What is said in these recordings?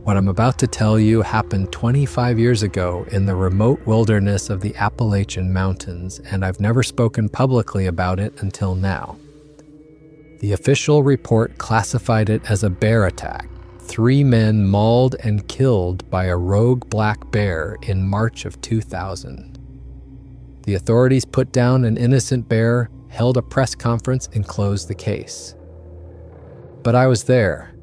What I'm about to tell you happened 25 years ago in the remote wilderness of the Appalachian Mountains, and I've never spoken publicly about it until now. The official report classified it as a bear attack. 3 men mauled and killed by a rogue black bear in March of 2000. The authorities put down an innocent bear, held a press conference, and closed the case. But I was there.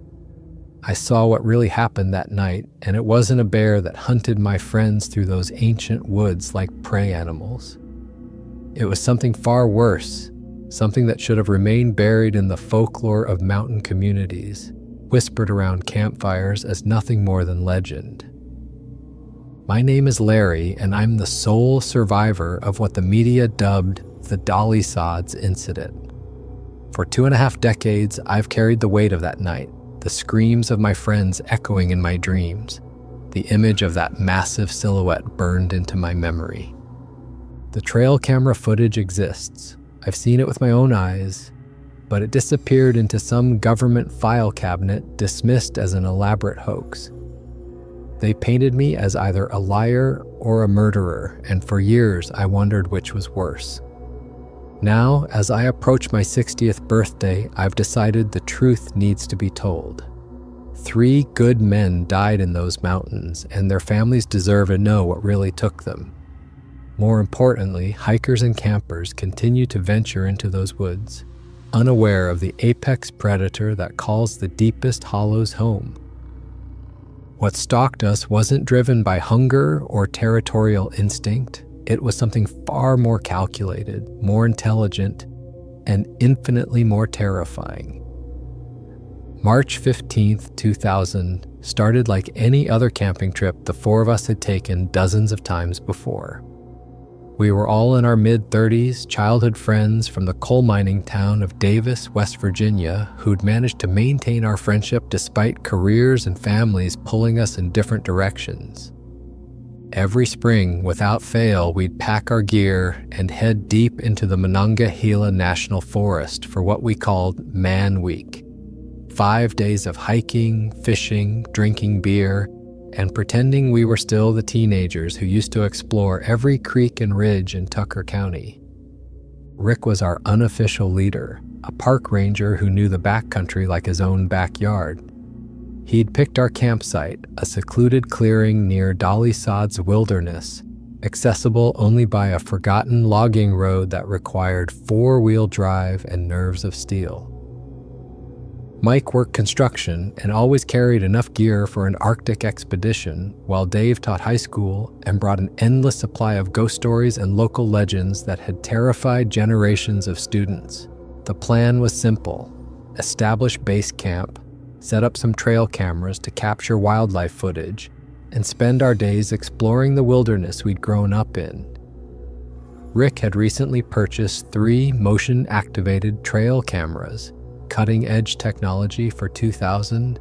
I saw what really happened that night, and it wasn't a bear that hunted my friends through those ancient woods like prey animals. It was something far worse, something that should have remained buried in the folklore of mountain communities, whispered around campfires as nothing more than legend. My name is Larry, and I'm the sole survivor of what the media dubbed the Dolly Sods incident. For 2.5 decades, I've carried the weight of that night, the screams of my friends echoing in my dreams, the image of that massive silhouette burned into my memory. The trail camera footage exists. I've seen it with my own eyes, but it disappeared into some government file cabinet dismissed as an elaborate hoax. They painted me as either a liar or a murderer, and for years I wondered which was worse. Now, as I approach my 60th birthday, I've decided the truth needs to be told. 3 good men died in those mountains, and their families deserve to know what really took them. More importantly, hikers and campers continue to venture into those woods, unaware of the apex predator that calls the deepest hollows home. What stalked us wasn't driven by hunger or territorial instinct. It was something far more calculated, more intelligent, and infinitely more terrifying. March 15th, 2000 started like any other camping trip the 4 of us had taken dozens of times before. We were all in our mid-30s, childhood friends from the coal mining town of Davis, West Virginia, who'd managed to maintain our friendship despite careers and families pulling us in different directions. Every spring, without fail, we'd pack our gear and head deep into the Monongahela National Forest for what we called Man Week. 5 days of hiking, fishing, drinking beer, and pretending we were still the teenagers who used to explore every creek and ridge in Tucker County. Rick was our unofficial leader, a park ranger who knew the backcountry like his own backyard. He'd picked our campsite, a secluded clearing near Dolly Sods wilderness, accessible only by a forgotten logging road that required 4-wheel drive and nerves of steel. Mike worked construction and always carried enough gear for an Arctic expedition, while Dave taught high school and brought an endless supply of ghost stories and local legends that had terrified generations of students. The plan was simple: establish base camp, set up some trail cameras to capture wildlife footage, and spend our days exploring the wilderness we'd grown up in. Rick had recently purchased 3 motion-activated trail cameras, cutting-edge technology for 2000,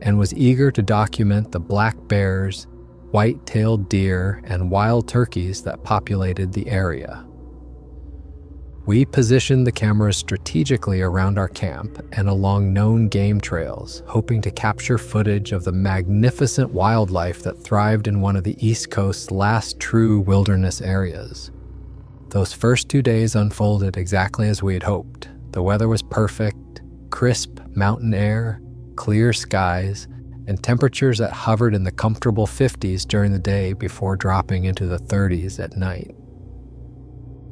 and was eager to document the black bears, white-tailed deer, and wild turkeys that populated the area. We positioned the cameras strategically around our camp and along known game trails, hoping to capture footage of the magnificent wildlife that thrived in one of the East Coast's last true wilderness areas. Those first 2 days unfolded exactly as we had hoped. The weather was perfect: crisp mountain air, clear skies, and temperatures that hovered in the comfortable 50s during the day before dropping into the 30s at night.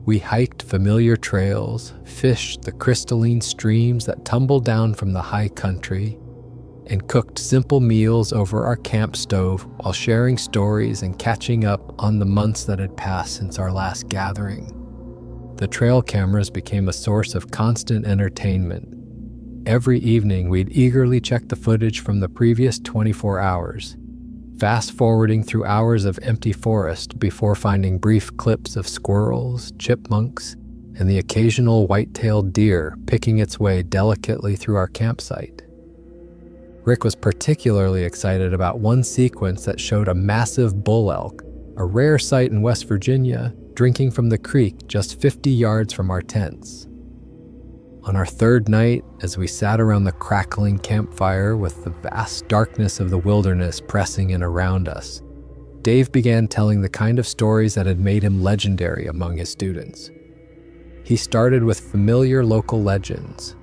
We hiked familiar trails, fished the crystalline streams that tumbled down from the high country, and cooked simple meals over our camp stove while sharing stories and catching up on the months that had passed since our last gathering. The trail cameras became a source of constant entertainment. Every evening, we'd eagerly check the footage from the previous 24 hours, fast-forwarding through hours of empty forest before finding brief clips of squirrels, chipmunks, and the occasional white-tailed deer picking its way delicately through our campsite. Rick was particularly excited about one sequence that showed a massive bull elk, a rare sight in West Virginia, drinking from the creek just 50 yards from our tents. On our third night, as we sat around the crackling campfire with the vast darkness of the wilderness pressing in around us, Dave began telling the kind of stories that had made him legendary among his students. He started with familiar local legends: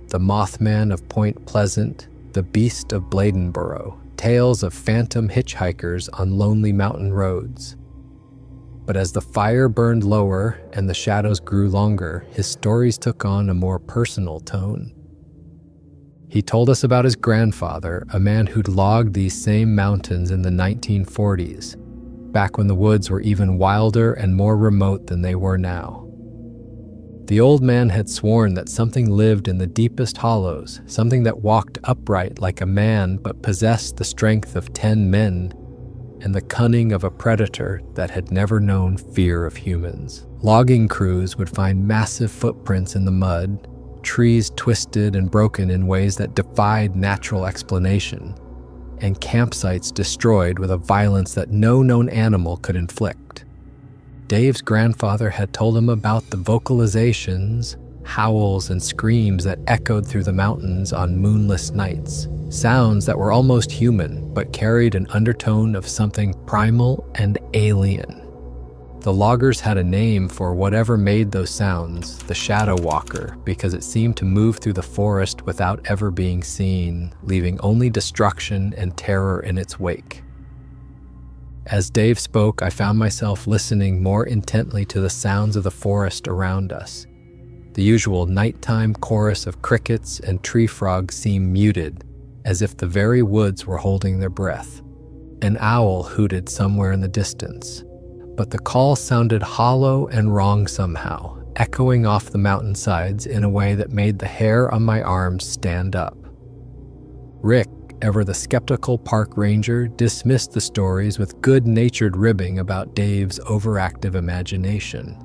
the Mothman of Point Pleasant, the Beast of Bladenboro, tales of phantom hitchhikers on lonely mountain roads. But as the fire burned lower and the shadows grew longer, his stories took on a more personal tone. He told us about his grandfather, a man who'd logged these same mountains in the 1940s, back when the woods were even wilder and more remote than they were now. The old man had sworn that something lived in the deepest hollows, something that walked upright like a man but possessed the strength of 10 men and the cunning of a predator that had never known fear of humans. Logging crews would find massive footprints in the mud, trees twisted and broken in ways that defied natural explanation, and campsites destroyed with a violence that no known animal could inflict. Dave's grandfather had told him about the vocalizations, howls, and screams that echoed through the mountains on moonless nights, sounds that were almost human but carried an undertone of something primal and alien. The loggers had a name for whatever made those sounds, the Shadow Walker, because it seemed to move through the forest without ever being seen, leaving only destruction and terror in its wake. As Dave spoke, I found myself listening more intently to the sounds of the forest around us. The usual nighttime chorus of crickets and tree frogs seemed muted, as if the very woods were holding their breath. An owl hooted somewhere in the distance, but the call sounded hollow and wrong somehow, echoing off the mountainsides in a way that made the hair on my arms stand up. Rick, ever the skeptical park ranger, dismissed the stories with good-natured ribbing about Dave's overactive imagination.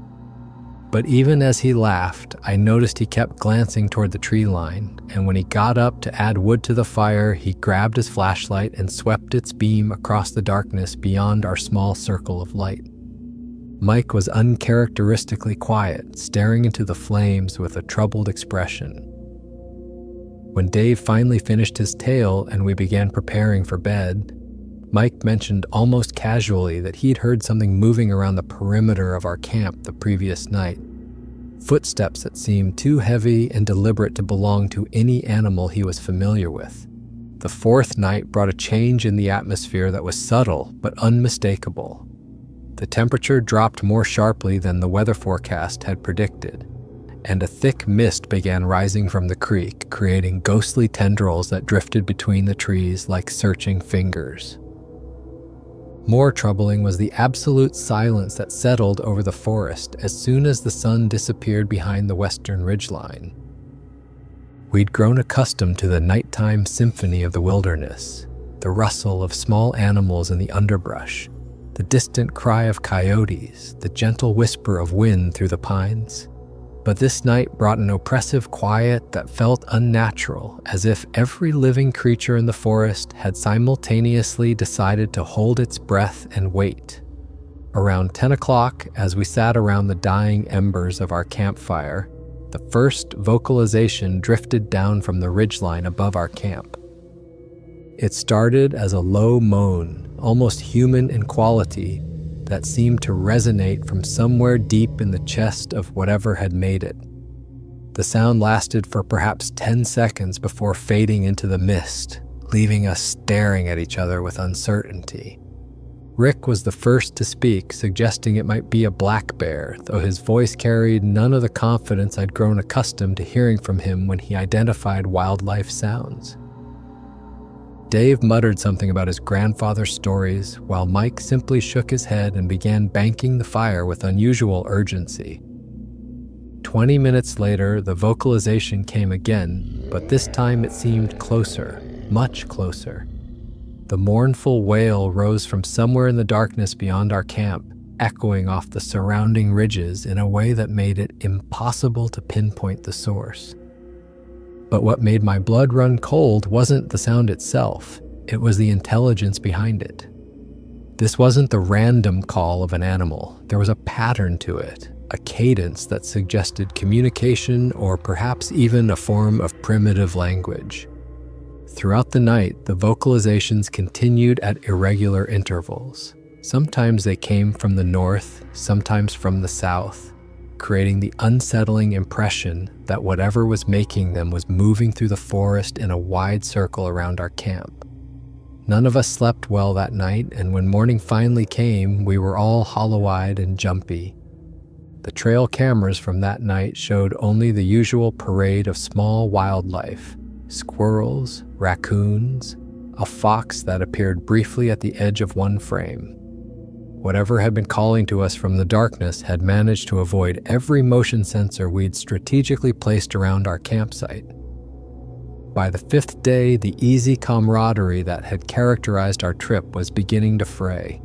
But even as he laughed, I noticed he kept glancing toward the tree line, and when he got up to add wood to the fire, he grabbed his flashlight and swept its beam across the darkness beyond our small circle of light. Mike was uncharacteristically quiet, staring into the flames with a troubled expression. When Dave finally finished his tale and we began preparing for bed, Mike mentioned almost casually that he'd heard something moving around the perimeter of our camp the previous night. Footsteps that seemed too heavy and deliberate to belong to any animal he was familiar with. The fourth night brought a change in the atmosphere that was subtle but unmistakable. The temperature dropped more sharply than the weather forecast had predicted, and a thick mist began rising from the creek, creating ghostly tendrils that drifted between the trees like searching fingers. More troubling was the absolute silence that settled over the forest as soon as the sun disappeared behind the western ridgeline. We'd grown accustomed to the nighttime symphony of the wilderness, the rustle of small animals in the underbrush, the distant cry of coyotes, the gentle whisper of wind through the pines. But this night brought an oppressive quiet that felt unnatural, as if every living creature in the forest had simultaneously decided to hold its breath and wait. Around 10 o'clock, as we sat around the dying embers of our campfire, the first vocalization drifted down from the ridgeline above our camp. It started as a low moan, almost human in quality, that seemed to resonate from somewhere deep in the chest of whatever had made it. The sound lasted for perhaps 10 seconds before fading into the mist, leaving us staring at each other with uncertainty. Rick was the first to speak, suggesting it might be a black bear, though his voice carried none of the confidence I'd grown accustomed to hearing from him when he identified wildlife sounds. Dave muttered something about his grandfather's stories, while Mike simply shook his head and began banking the fire with unusual urgency. 20 minutes later, the vocalization came again, but this time it seemed closer, much closer. The mournful wail rose from somewhere in the darkness beyond our camp, echoing off the surrounding ridges in a way that made it impossible to pinpoint the source. But what made my blood run cold wasn't the sound itself, it was the intelligence behind it. This wasn't the random call of an animal, there was a pattern to it, a cadence that suggested communication or perhaps even a form of primitive language. Throughout the night, the vocalizations continued at irregular intervals. Sometimes they came from the north, sometimes from the south, creating the unsettling impression that whatever was making them was moving through the forest in a wide circle around our camp. None of us slept well that night, and when morning finally came, we were all hollow-eyed and jumpy. The trail cameras from that night showed only the usual parade of small wildlife: squirrels, raccoons, a fox that appeared briefly at the edge of one frame. Whatever had been calling to us from the darkness had managed to avoid every motion sensor we'd strategically placed around our campsite. By the fifth day, the easy camaraderie that had characterized our trip was beginning to fray.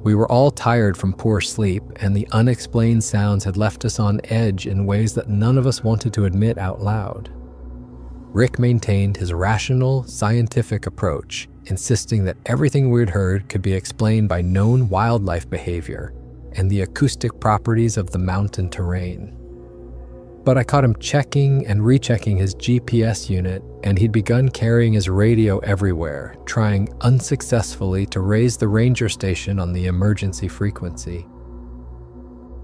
We were all tired from poor sleep, and the unexplained sounds had left us on edge in ways that none of us wanted to admit out loud. Rick maintained his rational, scientific approach, insisting that everything we'd heard could be explained by known wildlife behavior and the acoustic properties of the mountain terrain. But I caught him checking and rechecking his GPS unit, and he'd begun carrying his radio everywhere, trying unsuccessfully to raise the ranger station on the emergency frequency.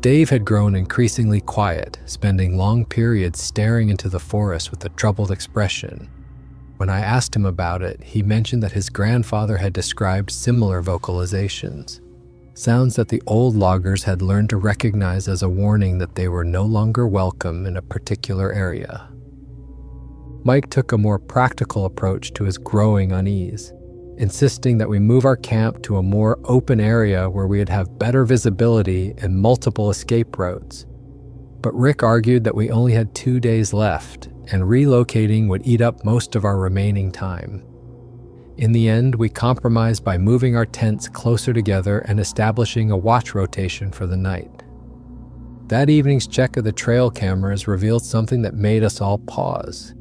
Dave had grown increasingly quiet, spending long periods staring into the forest with a troubled expression. When I asked him about it, he mentioned that his grandfather had described similar vocalizations, sounds that the old loggers had learned to recognize as a warning that they were no longer welcome in a particular area. Mike took a more practical approach to his growing unease, insisting that we move our camp to a more open area where we'd have better visibility and multiple escape routes. But Rick argued that we only had 2 days left, and relocating would eat up most of our remaining time. In the end, we compromised by moving our tents closer together and establishing a watch rotation for the night. That evening's check of the trail cameras revealed something that made us all pause.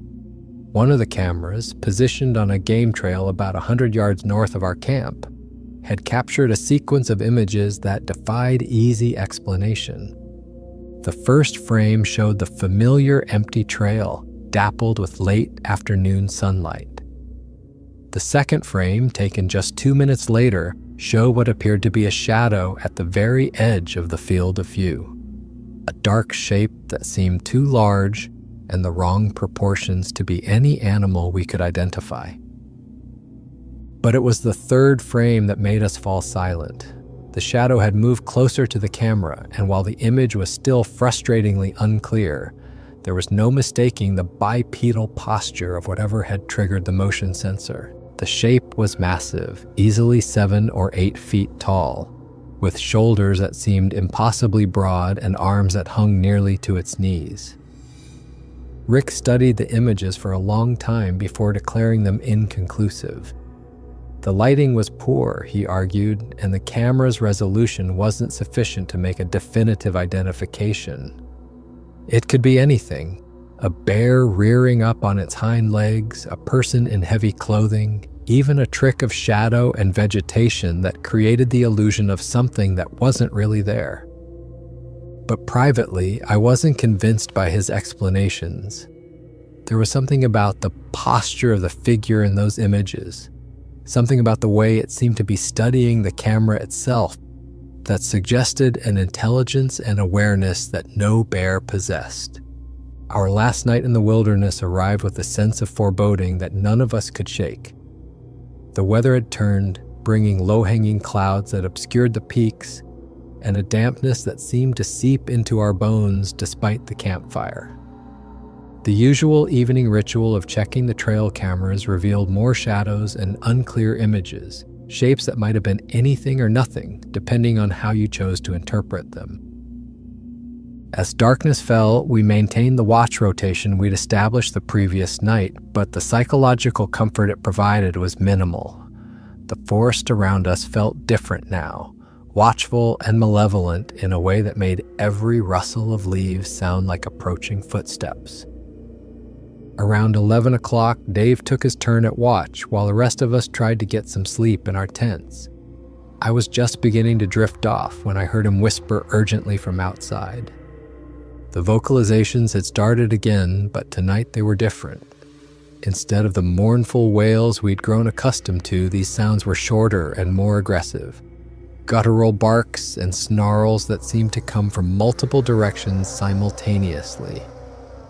One of the cameras, positioned on a game trail about 100 yards north of our camp, had captured a sequence of images that defied easy explanation. The first frame showed the familiar empty trail, dappled with late afternoon sunlight. The second frame, taken just 2 minutes later, showed what appeared to be a shadow at the very edge of the field of view. A dark shape that seemed too large and the wrong proportions to be any animal we could identify. But it was the third frame that made us fall silent. The shadow had moved closer to the camera, and while the image was still frustratingly unclear, there was no mistaking the bipedal posture of whatever had triggered the motion sensor. The shape was massive, easily 7 or 8 feet tall, with shoulders that seemed impossibly broad and arms that hung nearly to its knees. Rick studied the images for a long time before declaring them inconclusive. The lighting was poor, he argued, and the camera's resolution wasn't sufficient to make a definitive identification. It could be anything: a bear rearing up on its hind legs, a person in heavy clothing, even a trick of shadow and vegetation that created the illusion of something that wasn't really there. But privately, I wasn't convinced by his explanations. There was something about the posture of the figure in those images, something about the way it seemed to be studying the camera itself, that suggested an intelligence and awareness that no bear possessed. Our last night in the wilderness arrived with a sense of foreboding that none of us could shake. The weather had turned, bringing low-hanging clouds that obscured the peaks, and a dampness that seemed to seep into our bones despite the campfire. The usual evening ritual of checking the trail cameras revealed more shadows and unclear images, shapes that might have been anything or nothing, depending on how you chose to interpret them. As darkness fell, we maintained the watch rotation we'd established the previous night, but the psychological comfort it provided was minimal. The forest around us felt different now, watchful and malevolent in a way that made every rustle of leaves sound like approaching footsteps. Around 11 o'clock, Dave took his turn at watch while the rest of us tried to get some sleep in our tents. I was just beginning to drift off when I heard him whisper urgently from outside. The vocalizations had started again, but tonight they were different. Instead of the mournful wails we'd grown accustomed to, these sounds were shorter and more aggressive. Guttural barks and snarls that seemed to come from multiple directions simultaneously.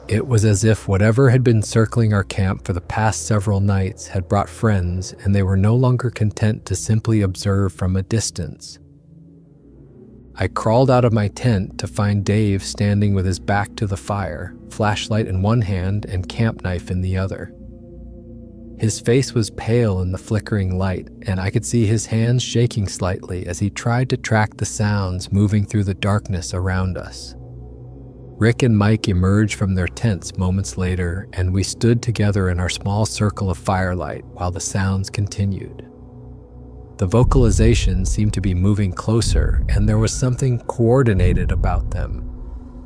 It was as if whatever had been circling our camp for the past several nights had brought friends, and they were no longer content to simply observe from a distance. I crawled out of my tent to find Dave standing with his back to the fire, flashlight in one hand and camp knife in the other. His face was pale in the flickering light, and I could see his hands shaking slightly as he tried to track the sounds moving through the darkness around us. Rick and Mike emerged from their tents moments later, and we stood together in our small circle of firelight while the sounds continued. The vocalizations seemed to be moving closer, and there was something coordinated about them,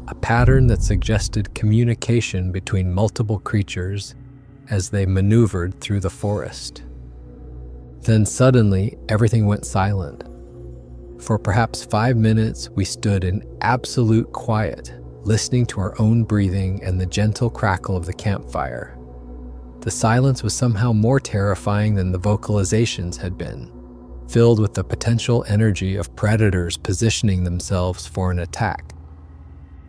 a pattern that suggested communication between multiple creatures as they maneuvered through the forest. Then suddenly, everything went silent. For perhaps 5 minutes, we stood in absolute quiet, listening to our own breathing and the gentle crackle of the campfire. The silence was somehow more terrifying than the vocalizations had been, filled with the potential energy of predators positioning themselves for an attack.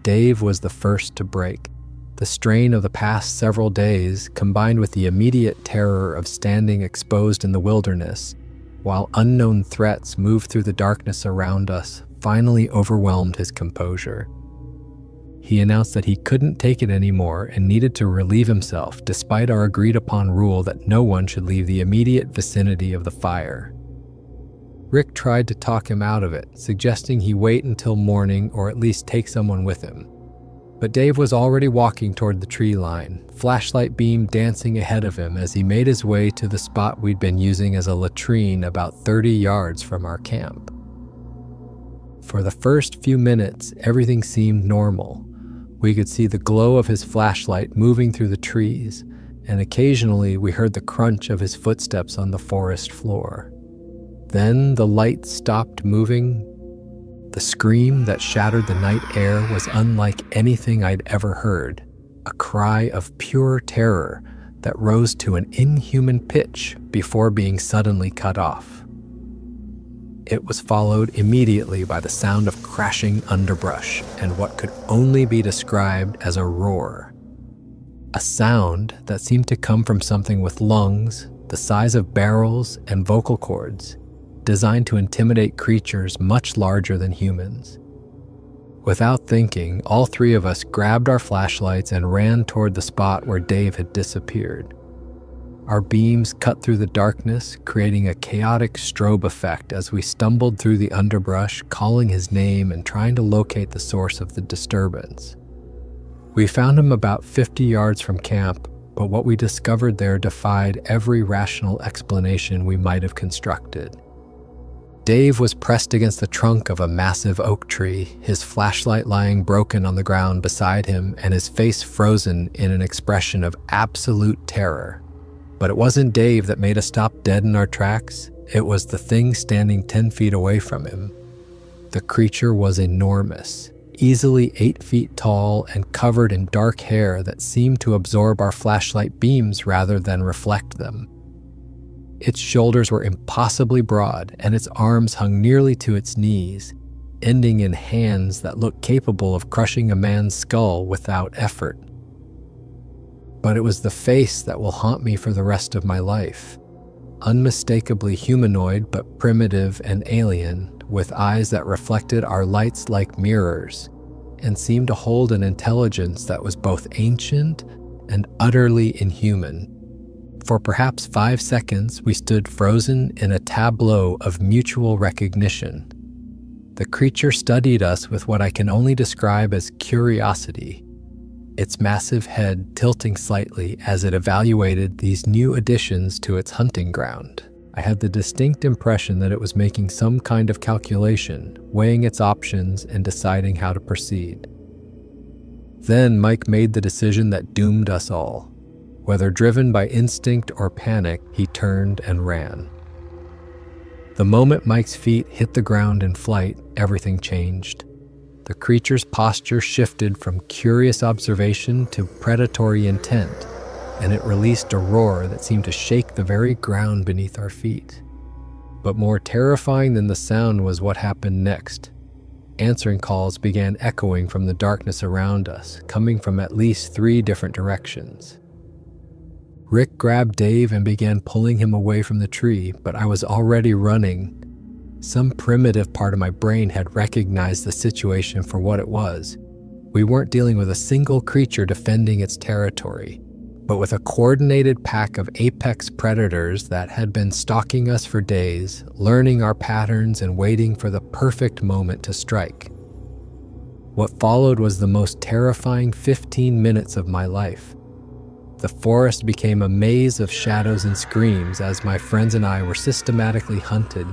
Dave was the first to break. The strain of the past several days, combined with the immediate terror of standing exposed in the wilderness, while unknown threats moved through the darkness around us, finally overwhelmed his composure. He announced that he couldn't take it anymore and needed to relieve himself, despite our agreed-upon rule that no one should leave the immediate vicinity of the fire. Rick tried to talk him out of it, suggesting he wait until morning or at least take someone with him. But Dave was already walking toward the tree line, flashlight beam dancing ahead of him as he made his way to the spot we'd been using as a latrine about 30 yards from our camp. For the first few minutes, everything seemed normal. We could see the glow of his flashlight moving through the trees, and occasionally we heard the crunch of his footsteps on the forest floor. Then the light stopped moving. The scream that shattered the night air was unlike anything I'd ever heard, a cry of pure terror that rose to an inhuman pitch before being suddenly cut off. It was followed immediately by the sound of crashing underbrush and what could only be described as a roar. A sound that seemed to come from something with lungs, the size of barrels, and vocal cords, designed to intimidate creatures much larger than humans. Without thinking, all three of us grabbed our flashlights and ran toward the spot where Dave had disappeared. Our beams cut through the darkness, creating a chaotic strobe effect as we stumbled through the underbrush, calling his name and trying to locate the source of the disturbance. We found him about 50 yards from camp, but what we discovered there defied every rational explanation we might have constructed. Dave was pressed against the trunk of a massive oak tree, his flashlight lying broken on the ground beside him and his face frozen in an expression of absolute terror. But it wasn't Dave that made us stop dead in our tracks. It was the thing standing 10 feet away from him. The creature was enormous, easily 8 feet tall and covered in dark hair that seemed to absorb our flashlight beams rather than reflect them. Its shoulders were impossibly broad, and its arms hung nearly to its knees, ending in hands that looked capable of crushing a man's skull without effort. But it was the face that will haunt me for the rest of my life. Unmistakably humanoid but primitive and alien, with eyes that reflected our lights like mirrors, and seemed to hold an intelligence that was both ancient and utterly inhuman. For perhaps 5 seconds, we stood frozen in a tableau of mutual recognition. The creature studied us with what I can only describe as curiosity, its massive head tilting slightly as it evaluated these new additions to its hunting ground. I had the distinct impression that it was making some kind of calculation, weighing its options and deciding how to proceed. Then Mike made the decision that doomed us all. Whether driven by instinct or panic, he turned and ran. The moment Mike's feet hit the ground in flight, everything changed. The creature's posture shifted from curious observation to predatory intent, and it released a roar that seemed to shake the very ground beneath our feet. But more terrifying than the sound was what happened next. Answering calls began echoing from the darkness around us, coming from at least 3 different directions. Rick grabbed Dave and began pulling him away from the tree, but I was already running. Some primitive part of my brain had recognized the situation for what it was. We weren't dealing with a single creature defending its territory, but with a coordinated pack of apex predators that had been stalking us for days, learning our patterns and waiting for the perfect moment to strike. What followed was the most terrifying 15 minutes of my life. The forest became a maze of shadows and screams as my friends and I were systematically hunted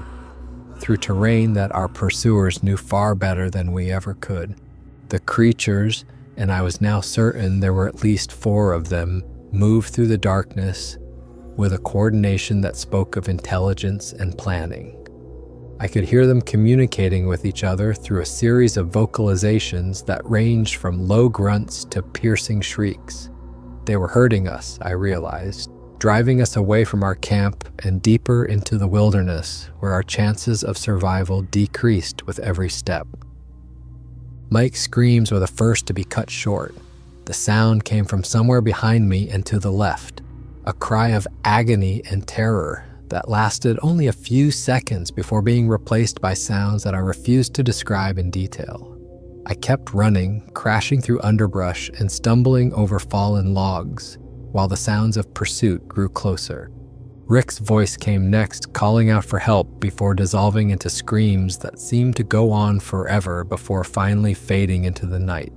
through terrain that our pursuers knew far better than we ever could. The creatures, and I was now certain there were at least 4 of them, moved through the darkness with a coordination that spoke of intelligence and planning. I could hear them communicating with each other through a series of vocalizations that ranged from low grunts to piercing shrieks. They were hurting us, I realized, driving us away from our camp and deeper into the wilderness where our chances of survival decreased with every step. Mike's screams were the first to be cut short. The sound came from somewhere behind me and to the left, a cry of agony and terror that lasted only a few seconds before being replaced by sounds that I refused to describe in detail. I kept running, crashing through underbrush and stumbling over fallen logs, while the sounds of pursuit grew closer. Rick's voice came next, calling out for help before dissolving into screams that seemed to go on forever before finally fading into the night.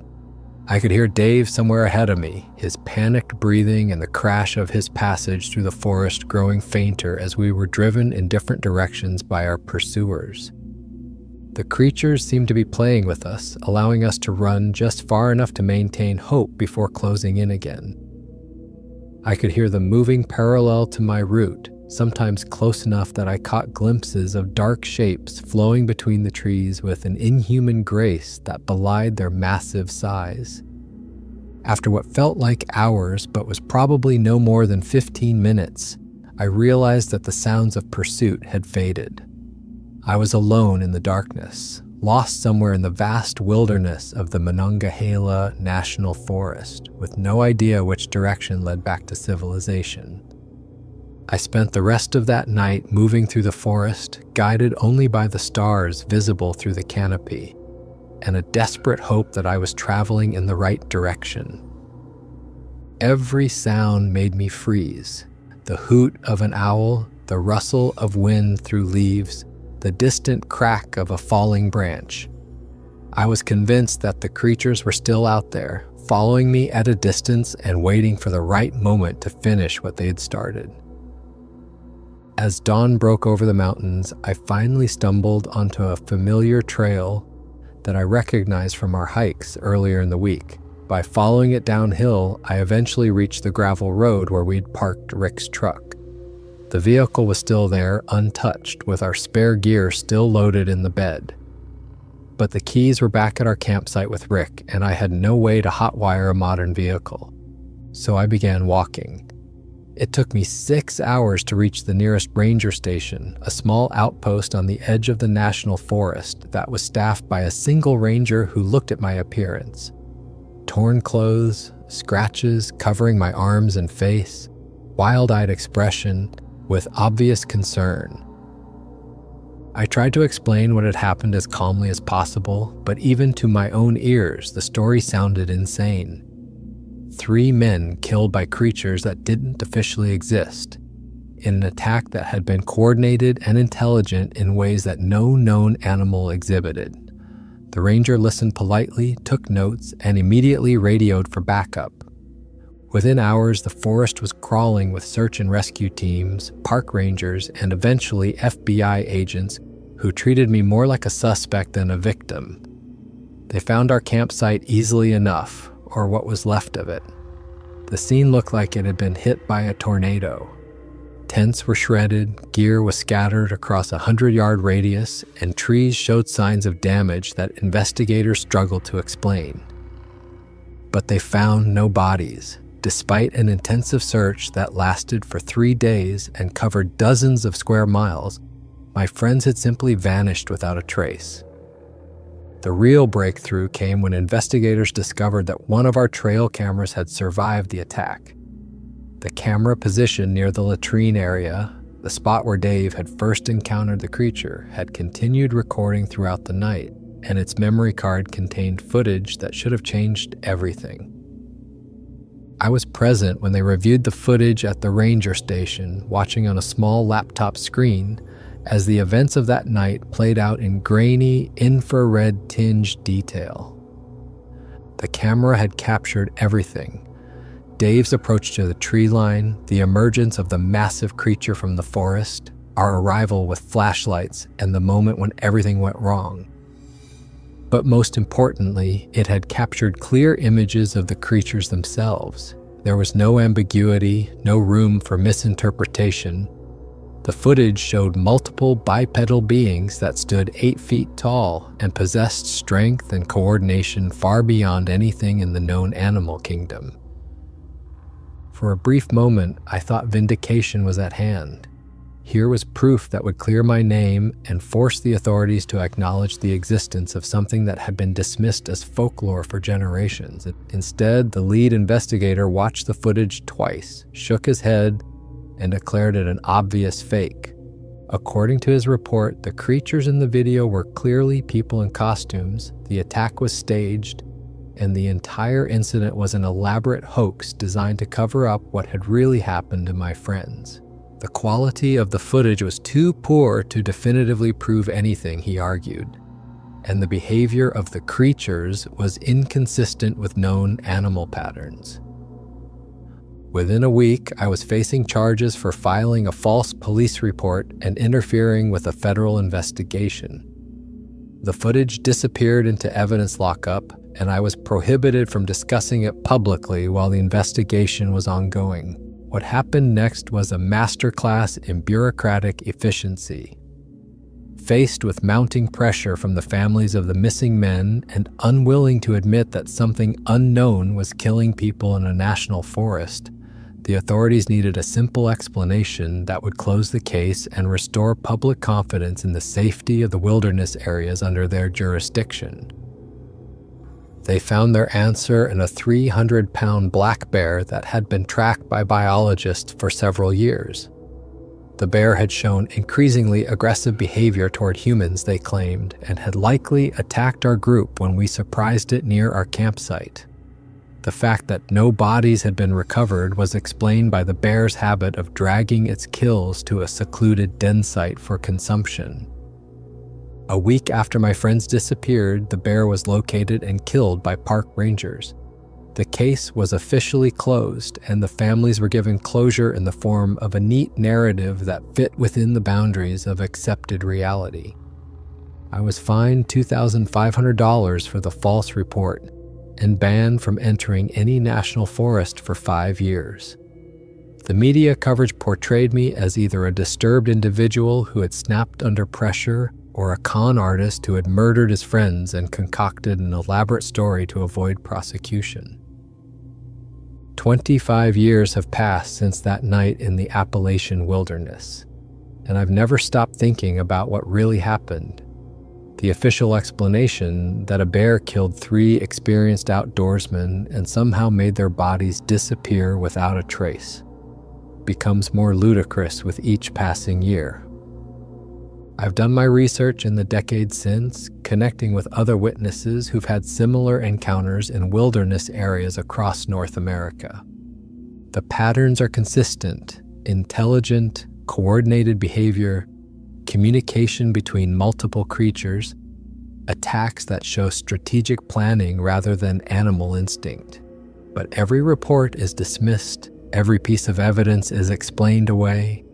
I could hear Dave somewhere ahead of me, his panicked breathing and the crash of his passage through the forest growing fainter as we were driven in different directions by our pursuers. The creatures seemed to be playing with us, allowing us to run just far enough to maintain hope before closing in again. I could hear them moving parallel to my route, sometimes close enough that I caught glimpses of dark shapes flowing between the trees with an inhuman grace that belied their massive size. After what felt like hours but was probably no more than 15 minutes, I realized that the sounds of pursuit had faded. I was alone in the darkness, lost somewhere in the vast wilderness of the Monongahela National Forest, with no idea which direction led back to civilization. I spent the rest of that night moving through the forest, guided only by the stars visible through the canopy, and a desperate hope that I was traveling in the right direction. Every sound made me freeze. The hoot of an owl, the rustle of wind through leaves, the distant crack of a falling branch. I was convinced that the creatures were still out there, following me at a distance and waiting for the right moment to finish what they had started. As dawn broke over the mountains, I finally stumbled onto a familiar trail that I recognized from our hikes earlier in the week. By following it downhill, I eventually reached the gravel road where we'd parked Rick's truck. The vehicle was still there, untouched, with our spare gear still loaded in the bed. But the keys were back at our campsite with Rick, and I had no way to hotwire a modern vehicle. So I began walking. It took me 6 hours to reach the nearest ranger station, a small outpost on the edge of the national forest that was staffed by a single ranger who looked at my appearance. Torn clothes, scratches covering my arms and face, wild-eyed expression with obvious concern. I tried to explain what had happened as calmly as possible, but even to my own ears, the story sounded insane. 3 men killed by creatures that didn't officially exist, in an attack that had been coordinated and intelligent in ways that no known animal exhibited. The ranger listened politely, took notes, and immediately radioed for backup. Within hours, the forest was crawling with search and rescue teams, park rangers, and eventually FBI agents who treated me more like a suspect than a victim. They found our campsite easily enough, or what was left of it. The scene looked like it had been hit by a tornado. Tents were shredded, gear was scattered across a 100-yard radius, and trees showed signs of damage that investigators struggled to explain. But they found no bodies, despite an intensive search that lasted for 3 days and covered dozens of square miles. My friends had simply vanished without a trace. The real breakthrough came when investigators discovered that one of our trail cameras had survived the attack. The camera positioned near the latrine area, the spot where Dave had first encountered the creature, had continued recording throughout the night, and its memory card contained footage that should have changed everything. I was present when they reviewed the footage at the ranger station, watching on a small laptop screen as the events of that night played out in grainy, infrared-tinged detail. The camera had captured everything. Dave's approach to the tree line, the emergence of the massive creature from the forest, our arrival with flashlights, and the moment when everything went wrong. But most importantly, it had captured clear images of the creatures themselves. There was no ambiguity, no room for misinterpretation. The footage showed multiple bipedal beings that stood 8 feet tall and possessed strength and coordination far beyond anything in the known animal kingdom. For a brief moment, I thought vindication was at hand. Here was proof that would clear my name and force the authorities to acknowledge the existence of something that had been dismissed as folklore for generations. Instead, the lead investigator watched the footage twice, shook his head, and declared it an obvious fake. According to his report, the creatures in the video were clearly people in costumes, the attack was staged, and the entire incident was an elaborate hoax designed to cover up what had really happened to my friends. The quality of the footage was too poor to definitively prove anything, he argued, and the behavior of the creatures was inconsistent with known animal patterns. Within a week, I was facing charges for filing a false police report and interfering with a federal investigation. The footage disappeared into evidence lockup, and I was prohibited from discussing it publicly while the investigation was ongoing. What happened next was a masterclass in bureaucratic efficiency. Faced with mounting pressure from the families of the missing men and unwilling to admit that something unknown was killing people in a national forest, the authorities needed a simple explanation that would close the case and restore public confidence in the safety of the wilderness areas under their jurisdiction. They found their answer in a 300-pound black bear that had been tracked by biologists for several years. The bear had shown increasingly aggressive behavior toward humans, they claimed, and had likely attacked our group when we surprised it near our campsite. The fact that no bodies had been recovered was explained by the bear's habit of dragging its kills to a secluded den site for consumption. A week after my friends disappeared, the bear was located and killed by park rangers. The case was officially closed, and the families were given closure in the form of a neat narrative that fit within the boundaries of accepted reality. I was fined $2,500 for the false report and banned from entering any national forest for 5 years. The media coverage portrayed me as either a disturbed individual who had snapped under pressure or a con artist who had murdered his friends and concocted an elaborate story to avoid prosecution. 25 years have passed since that night in the Appalachian wilderness, and I've never stopped thinking about what really happened. The official explanation that a bear killed 3 experienced outdoorsmen and somehow made their bodies disappear without a trace becomes more ludicrous with each passing year. I've done my research in the decades since, connecting with other witnesses who've had similar encounters in wilderness areas across North America. The patterns are consistent: intelligent, coordinated behavior, communication between multiple creatures, attacks that show strategic planning rather than animal instinct. But every report is dismissed, every piece of evidence is explained away,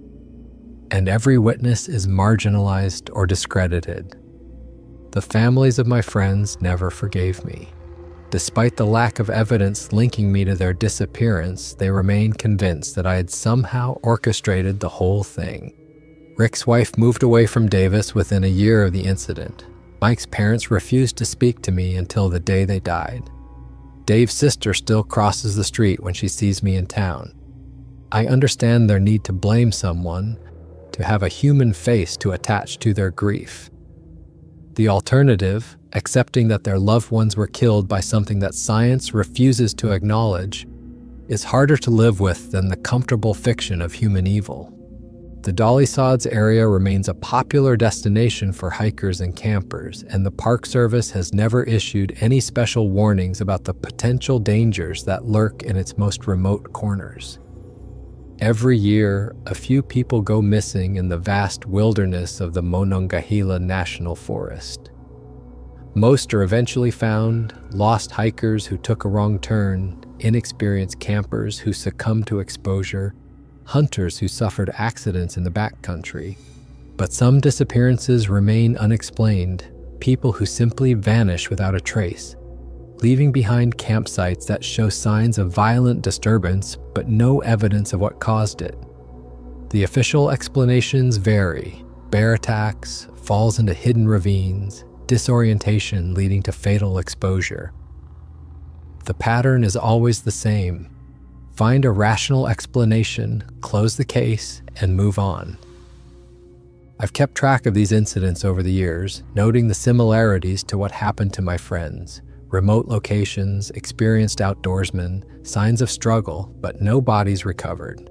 and every witness is marginalized or discredited. The families of my friends never forgave me. Despite the lack of evidence linking me to their disappearance, they remain convinced that I had somehow orchestrated the whole thing. Rick's wife moved away from Davis within a year of the incident. Mike's parents refused to speak to me until the day they died. Dave's sister still crosses the street when she sees me in town. I understand their need to blame someone, to have a human face to attach to their grief. The alternative, accepting that their loved ones were killed by something that science refuses to acknowledge, is harder to live with than the comfortable fiction of human evil. The Dolly Sods area remains a popular destination for hikers and campers, and the Park Service has never issued any special warnings about the potential dangers that lurk in its most remote corners. Every year, a few people go missing in the vast wilderness of the Monongahela National Forest. Most are eventually found: lost hikers who took a wrong turn, inexperienced campers who succumbed to exposure, hunters who suffered accidents in the backcountry. But some disappearances remain unexplained, people who simply vanish without a trace, leaving behind campsites that show signs of violent disturbance but no evidence of what caused it. The official explanations vary: bear attacks, falls into hidden ravines, disorientation leading to fatal exposure. The pattern is always the same: find a rational explanation, close the case, and move on. I've kept track of these incidents over the years, noting the similarities to what happened to my friends: remote locations, experienced outdoorsmen, signs of struggle, but no bodies recovered.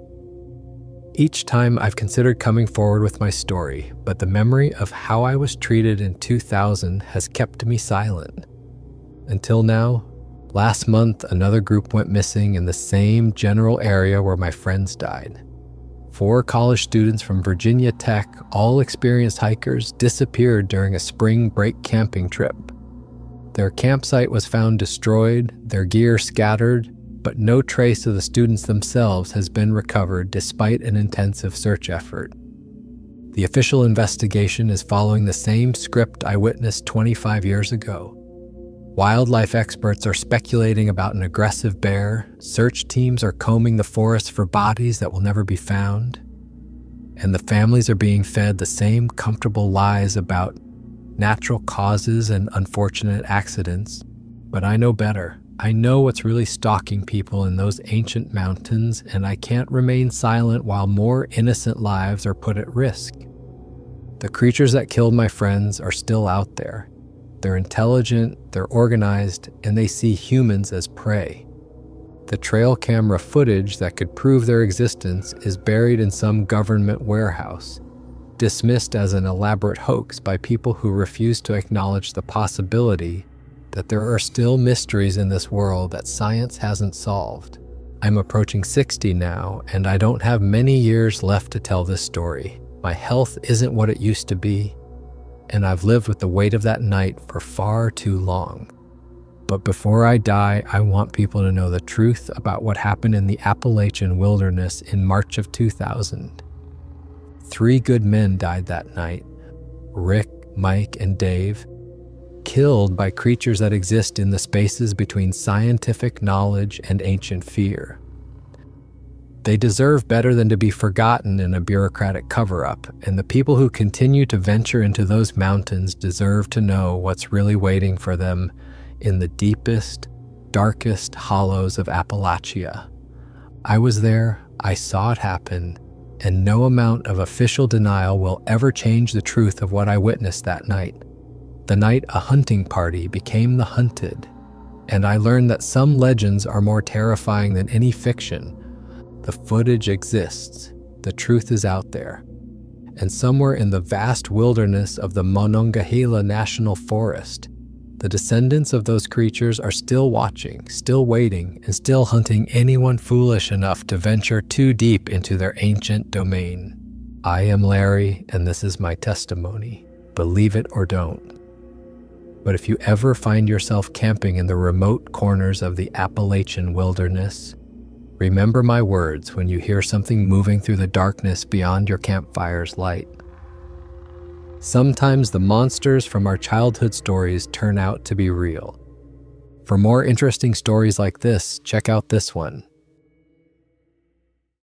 Each time I've considered coming forward with my story, but the memory of how I was treated in 2000 has kept me silent. Until now, last month another group went missing in the same general area where my friends died. 4 college students from Virginia Tech, all experienced hikers, disappeared during a spring break camping trip. Their campsite was found destroyed, their gear scattered, but no trace of the students themselves has been recovered despite an intensive search effort. The official investigation is following the same script I witnessed 25 years ago. Wildlife experts are speculating about an aggressive bear, search teams are combing the forest for bodies that will never be found, and the families are being fed the same comfortable lies about natural causes and unfortunate accidents. But I know better. I know what's really stalking people in those ancient mountains, and I can't remain silent while more innocent lives are put at risk. The creatures that killed my friends are still out there. They're intelligent, they're organized, and they see humans as prey. The trail camera footage that could prove their existence is buried in some government warehouse, dismissed as an elaborate hoax by people who refuse to acknowledge the possibility that there are still mysteries in this world that science hasn't solved. I'm approaching 60 now, and I don't have many years left to tell this story. My health isn't what it used to be, and I've lived with the weight of that night for far too long. But before I die, I want people to know the truth about what happened in the Appalachian wilderness in March of 2000. 3 good men died that night: Rick, Mike, and Dave, killed by creatures that exist in the spaces between scientific knowledge and ancient fear. They deserve better than to be forgotten in a bureaucratic cover-up, and the people who continue to venture into those mountains deserve to know what's really waiting for them in the deepest, darkest hollows of Appalachia. I was there, I saw it happen, and no amount of official denial will ever change the truth of what I witnessed that night. The night a hunting party became the hunted, and I learned that some legends are more terrifying than any fiction. The footage exists, the truth is out there, and somewhere in the vast wilderness of the Monongahela National Forest, the descendants of those creatures are still watching, still waiting, and still hunting anyone foolish enough to venture too deep into their ancient domain. I am Larry, and this is my testimony. Believe it or don't. But if you ever find yourself camping in the remote corners of the Appalachian wilderness, remember my words when you hear something moving through the darkness beyond your campfire's light. Sometimes the monsters from our childhood stories turn out to be real. For more interesting stories like this, check out this one.